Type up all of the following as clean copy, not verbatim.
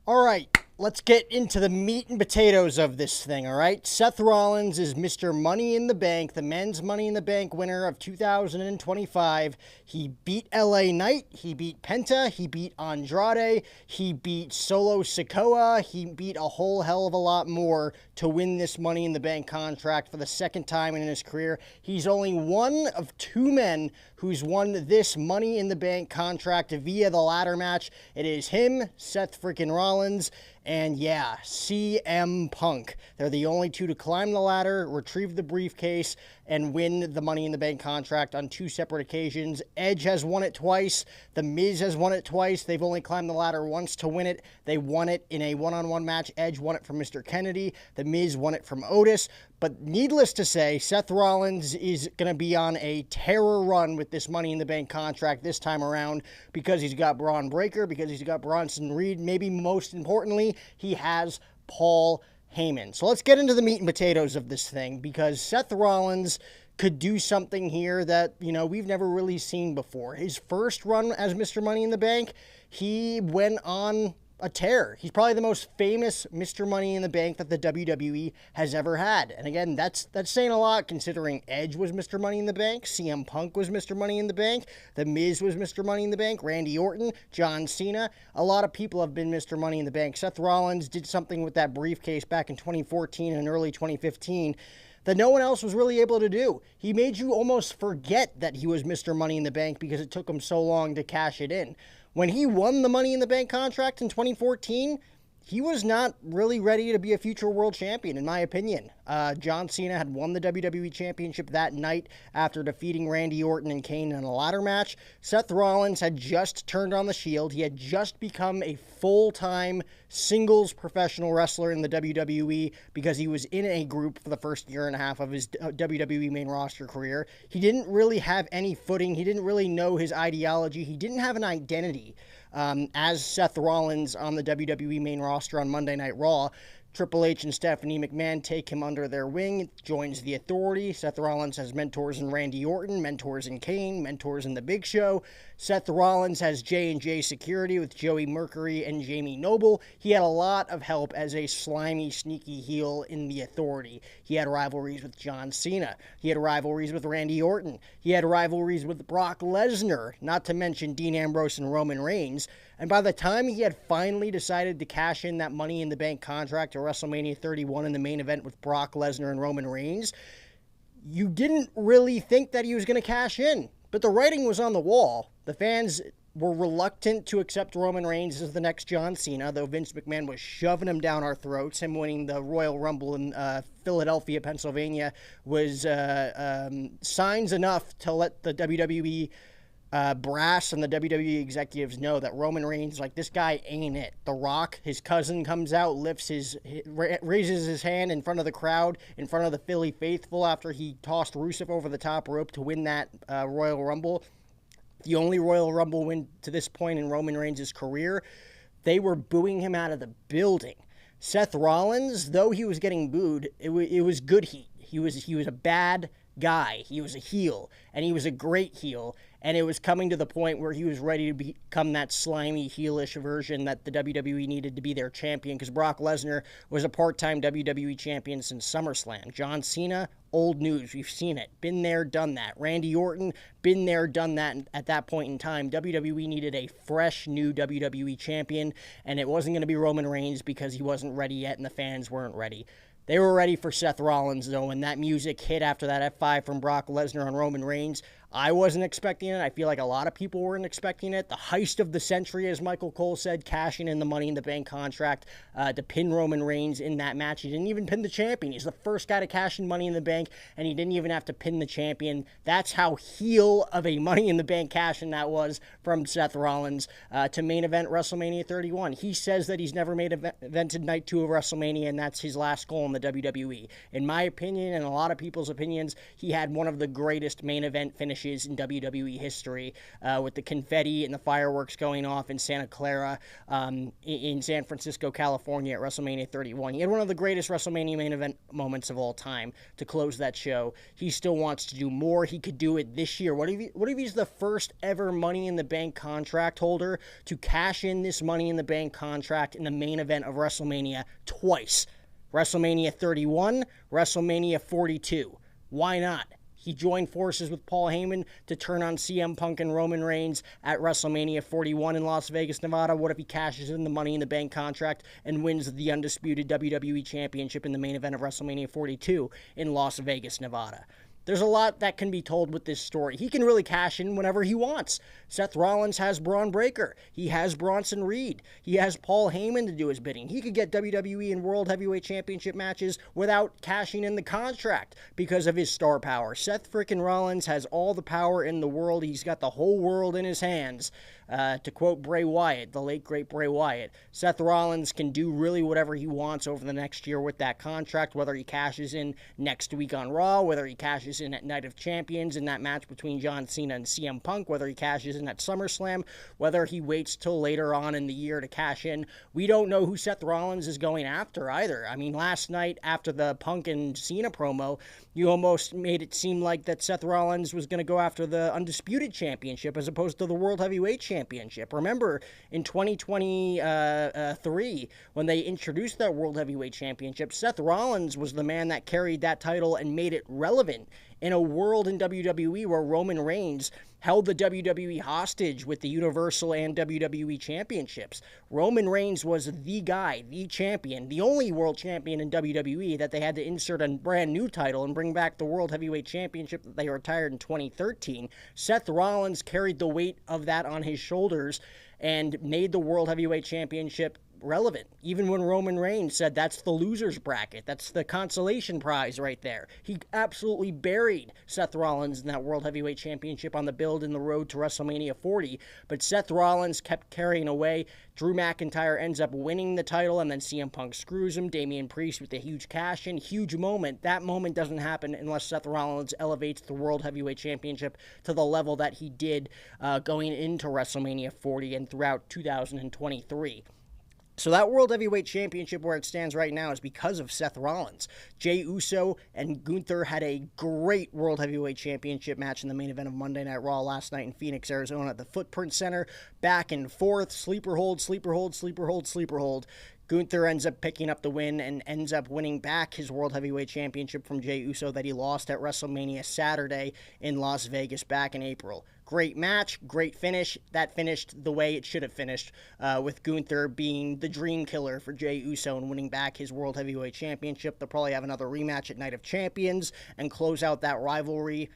All right, let's get into the meat and potatoes of this thing, all right? Seth Rollins is Mr. Money in the Bank, the men's Money in the Bank winner of 2025. He beat LA Knight, he beat Penta, he beat Andrade, he beat Solo Sikoa, he beat a whole hell of a lot more to win this Money in the Bank contract for the second time in his career. He's only one of two men who's won this Money in the Bank contract via the ladder match. It is him, Seth freaking Rollins, and yeah, CM Punk. They're the only two to climb the ladder, retrieve the briefcase, and win the Money in the Bank contract on two separate occasions. Edge has won it twice. The Miz has won it twice. They've only climbed the ladder once to win it. They won it in a one-on-one match. Edge won it from Mr. Kennedy. The Miz won it from Otis. But needless to say, Seth Rollins is going to be on a terror run with this Money in the Bank contract this time around because he's got Braun Breaker, because he's got Bronson Reed. Maybe most importantly, he has Paul Heyman. So let's get into the meat and potatoes of this thing, because Seth Rollins could do something here that, we've never really seen before. His first run as Mr. Money in the Bank, he went on a tear. He's probably the most famous Mr. Money in the Bank that the WWE has ever had. And again, that's saying a lot, considering Edge was Mr. Money in the Bank, CM Punk was Mr. Money in the Bank, The Miz was Mr. Money in the Bank, Randy Orton, John Cena. A lot of people have been Mr. Money in the Bank. Seth Rollins did something with that briefcase back in 2014 and early 2015 that no one else was really able to do. He made you almost forget that he was Mr. Money in the Bank because it took him so long to cash it in. When he won the Money in the Bank contract in 2014, he was not really ready to be a future world champion, in my opinion. John Cena had won the WWE Championship that night after defeating Randy Orton and Kane in a ladder match. Seth Rollins had just turned on the Shield. He had just become a full-time singles professional wrestler in the WWE because he was in a group for the first year and a half of his WWE main roster career. He didn't really have any footing. He didn't really know his ideology. He didn't have an identity. As Seth Rollins on the WWE main roster on Monday Night Raw. Triple H and Stephanie McMahon take him under their wing, joins the Authority. Seth Rollins has mentors in Randy Orton, mentors in Kane, mentors in The Big Show. Seth Rollins has J&J Security with Joey Mercury and Jamie Noble. He had a lot of help as a slimy, sneaky heel in the Authority. He had rivalries with John Cena. He had rivalries with Randy Orton. He had rivalries with Brock Lesnar, not to mention Dean Ambrose and Roman Reigns. And by the time he had finally decided to cash in that Money in the Bank contract at WrestleMania 31 in the main event with Brock Lesnar and Roman Reigns, you didn't really think that he was going to cash in. But the writing was on the wall. The fans were reluctant to accept Roman Reigns as the next John Cena, though Vince McMahon was shoving him down our throats. Him winning the Royal Rumble in Philadelphia, Pennsylvania, was signs enough to let the WWE brass and the WWE executives know that Roman Reigns, this guy ain't it. The Rock, his cousin, comes out, raises his hand in front of the crowd, in front of the Philly faithful after he tossed Rusev over the top rope to win that Royal Rumble. The only Royal Rumble win to this point in Roman Reigns' career. They were booing him out of the building. Seth Rollins, though he was getting booed, it was good heat. He was a bad guy. He was a heel, and he was a great heel, and it was coming to the point where he was ready to become that slimy, heelish version that the WWE needed to be their champion, because Brock Lesnar was a part-time WWE champion since SummerSlam. John Cena, old news. We've seen it. Been there, done that. Randy Orton, been there, done that at that point in time. WWE needed a fresh, new WWE champion, and it wasn't going to be Roman Reigns because he wasn't ready yet and the fans weren't ready. They were ready for Seth Rollins, though, and that music hit after that F5 from Brock Lesnar on Roman Reigns. I wasn't expecting it. I feel like a lot of people weren't expecting it. The heist of the century, as Michael Cole said, cashing in the Money in the Bank contract to pin Roman Reigns in that match. He didn't even pin the champion. He's the first guy to cash in Money in the Bank, and he didn't even have to pin the champion. That's how heel of a Money in the Bank cash-in that was from Seth Rollins to main event WrestleMania 31. He says that he's never evented Night 2 of WrestleMania, and that's his last goal in the WWE. In my opinion, and a lot of people's opinions, he had one of the greatest main event finishes finishes in WWE history, with the confetti and the fireworks going off in Santa Clara, in San Francisco, California at WrestleMania 31. He had one of the greatest WrestleMania main event moments of all time to close that show. He still wants to do more. He could do it this year. What if he's the first ever Money in the Bank contract holder to cash in this Money in the Bank contract in the main event of WrestleMania twice? WrestleMania 31, WrestleMania 42. Why not? He joined forces with Paul Heyman to turn on CM Punk and Roman Reigns at WrestleMania 41 in Las Vegas, Nevada. What if he cashes in the Money in the Bank contract and wins the undisputed WWE Championship in the main event of WrestleMania 42 in Las Vegas, Nevada? There's a lot that can be told with this story. He can really cash in whenever he wants. Seth Rollins has Braun Breaker. He has Bronson Reed. He has Paul Heyman to do his bidding. He could get WWE and World Heavyweight Championship matches without cashing in the contract because of his star power. Seth Freakin Rollins has all the power in the world. He's got the whole world in his hands. To quote Bray Wyatt, the late great Bray Wyatt, Seth Rollins can do really whatever he wants over the next year with that contract, whether he cashes in next week on Raw, whether he cashes in at Night of Champions in that match between John Cena and CM Punk, whether he cashes in at SummerSlam, whether he waits till later on in the year to cash in. We don't know who Seth Rollins is going after either. I mean, last night after the Punk and Cena promo, you almost made it seem like that Seth Rollins was going to go after the Undisputed Championship as opposed to the World Heavyweight Championship. Remember, in 2023, when they introduced that World Heavyweight Championship, Seth Rollins was the man that carried that title and made it relevant in a world in WWE where Roman Reigns held the WWE hostage with the Universal and WWE Championships. Roman Reigns was the guy, the champion, the only world champion in WWE that they had to insert a brand new title and bring back the World Heavyweight Championship that they retired in 2013. Seth Rollins carried the weight of that on his shoulders and made the World Heavyweight Championship relevant. Even when Roman Reigns said that's the loser's bracket, that's the consolation prize right there. He absolutely buried Seth Rollins in that World Heavyweight Championship on the build in the road to WrestleMania 40, but Seth Rollins kept carrying away. Drew McIntyre ends up winning the title, and then CM Punk screws him. Damian Priest with a huge cash-in, huge moment. That moment doesn't happen unless Seth Rollins elevates the World Heavyweight Championship to the level that he did going into WrestleMania 40 and throughout 2023. So that World Heavyweight Championship where it stands right now is because of Seth Rollins. Jey Uso and Gunther had a great World Heavyweight Championship match in the main event of Monday Night Raw last night in Phoenix, Arizona at the Footprint Center. Back and forth, sleeper hold, sleeper hold, sleeper hold, sleeper hold. Gunther ends up picking up the win and ends up winning back his World Heavyweight Championship from Jey Uso that he lost at WrestleMania Saturday in Las Vegas back in April. Great match, great finish. That finished the way it should have finished, with Gunther being the dream killer for Jey Uso and winning back his World Heavyweight Championship. They'll probably have another rematch at Night of Champions and close out that rivalry.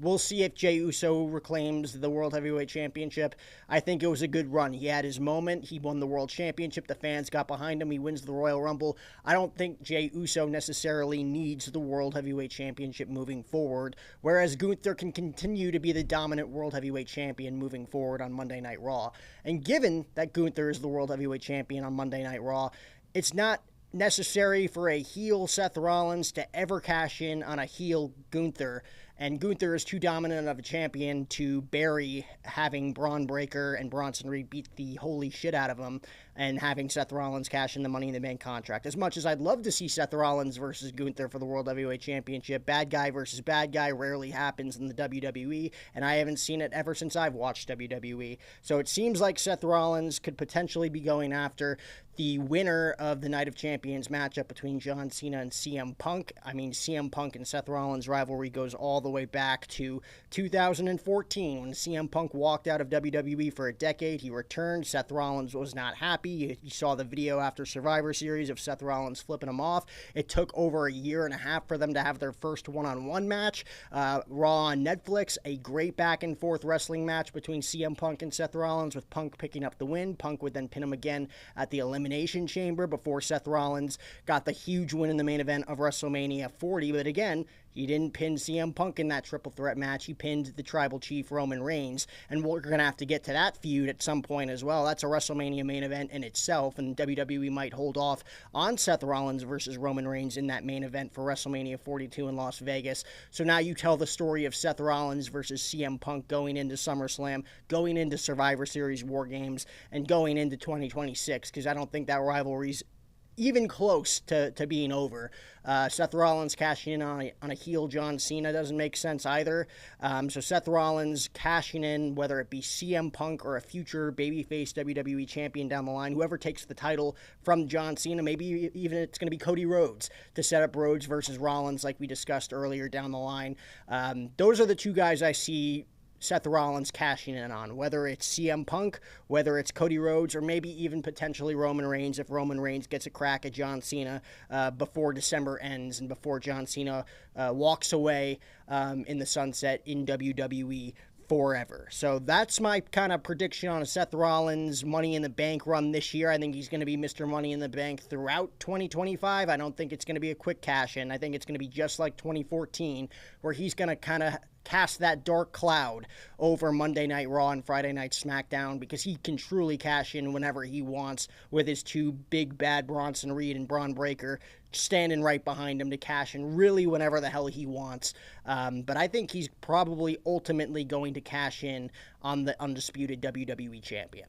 We'll see if Jey Uso reclaims the World Heavyweight Championship. I think it was a good run. He had his moment. He won the World Championship. The fans got behind him. He wins the Royal Rumble. I don't think Jey Uso necessarily needs the World Heavyweight Championship moving forward, whereas Gunther can continue to be the dominant World Heavyweight Champion moving forward on Monday Night Raw. And given that Gunther is the World Heavyweight Champion on Monday Night Raw, it's not necessary for a heel Seth Rollins to ever cash in on a heel Gunther, and Gunther is too dominant of a champion to bury having Braun Breaker and Bronson Reed beat the holy shit out of him and having Seth Rollins cash in the Money in the Bank contract. As much as I'd love to see Seth Rollins versus Gunther for the World Heavyweight Championship, bad guy versus bad guy rarely happens in the WWE, and I haven't seen it ever since I've watched WWE. So it seems like Seth Rollins could potentially be going after the winner of the Night of Champions matchup between John Cena and CM Punk. I mean, CM Punk and Seth Rollins rivalry goes all the way back to 2014 when CM Punk walked out of WWE for a decade. He returned. Seth Rollins was not happy. You saw the video after Survivor Series of Seth Rollins flipping him off. It took over a year and a half for them to have their first one-on-one match. Raw on Netflix, a great back-and-forth wrestling match between CM Punk and Seth Rollins with Punk picking up the win. Punk would then pin him again at the Elimination Chamber before Seth Rollins got the huge win in the main event of WrestleMania 40. But again, He didn't pin CM Punk in that triple threat match. He pinned the Tribal Chief Roman Reigns, and we're going to have to get to that feud at some point as well. That's a WrestleMania main event in itself, and WWE might hold off on Seth Rollins versus Roman Reigns in that main event for WrestleMania 42 in Las Vegas. So now you tell the story of Seth Rollins versus CM Punk going into SummerSlam, going into Survivor Series War Games, and going into 2026, because I don't think that rivalry's even close to being over. Seth Rollins cashing in on a heel John Cena doesn't make sense either. So Seth Rollins cashing in, whether it be CM Punk or a future babyface WWE champion down the line, whoever takes the title from John Cena, maybe even it's going to be Cody Rhodes to set up Rhodes versus Rollins like we discussed earlier down the line. Those are the two guys I see Seth Rollins cashing in on, whether it's CM Punk, whether it's Cody Rhodes, or maybe even potentially Roman Reigns if Roman Reigns gets a crack at John Cena before December ends and before John Cena walks away in the sunset in WWE forever. So that's my kind of prediction on a Seth Rollins Money in the Bank run this year. I think he's going to be Mr. Money in the Bank throughout 2025. I don't think it's going to be a quick cash in. I think it's going to be just like 2014, where he's going to kind of cast that dark cloud over Monday Night Raw and Friday Night SmackDown, because he can truly cash in whenever he wants with his two big bad Bronson Reed and Braun Breaker standing right behind him to cash in really whenever the hell he wants. But I think he's probably ultimately going to cash in on the undisputed WWE champion.